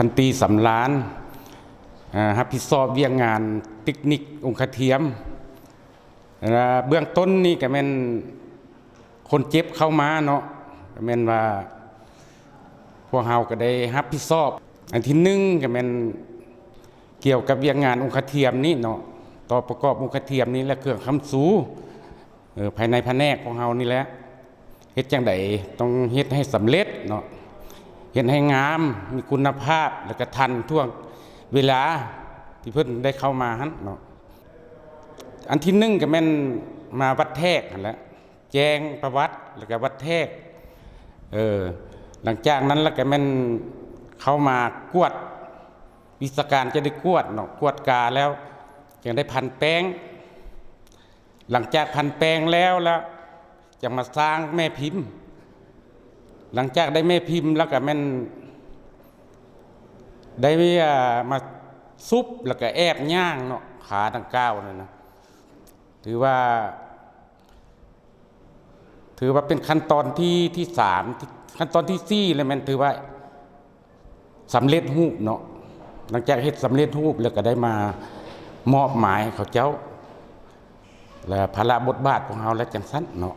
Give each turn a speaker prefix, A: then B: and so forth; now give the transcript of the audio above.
A: พันตรีสำราญรับผิดชอบเวียงงานเทคนิคองค์เทียมเบื้องต้นนี่ก็แม่นคนเจ็บเข้ามาเนาะก็แม่นว่าพวกเฮาก็ได้รับผิดชอบอันที่หนึ่งก็แม่นเกี่ยวกับเวียงงานองค์เทียมนี่เนาะต่อประกอบองค์เทียมนี้และเครื่องคำสูภายในแผนกของเฮานี่แหละเฮ็ดจังไดต้องเฮ็ดให้สำเร็จเนาะเฮ็ดให้งามมีคุณภาพแล้วก็ทันท่วงเวลาที่เพิ่นได้เข้ามาหั่นเนาะอันที่หนึ่งก็แม่นมาวัดแทกนั่นแหละแจ้งประวัติแล้วก็วัดแทกหลังจากนั้นแล้วก็แม่นเข้ามากวดวิศการจะได้กวดเนาะกวดกาแล้วจึงได้พันแป้งหลังจากพันแป้งแล้วจะมาสร้างแม่พิมพ์หลังจากได้แม่พิมพ์แล้วก็แม่นได้มาซุปแล้วก็แอบย่างเนาะขาดังก้าวนั่นนะถือว่าเป็นขั้นตอนที่สามขั้นตอนที่สี่เลยมันถือว่าสำเร็จรูปเนาะหลังจากเฮ็ดสำเร็จรูปแล้วก็ได้มามอบหมายเขาเจ้าและภาระบทบาทของเราและจังซั่นเนาะ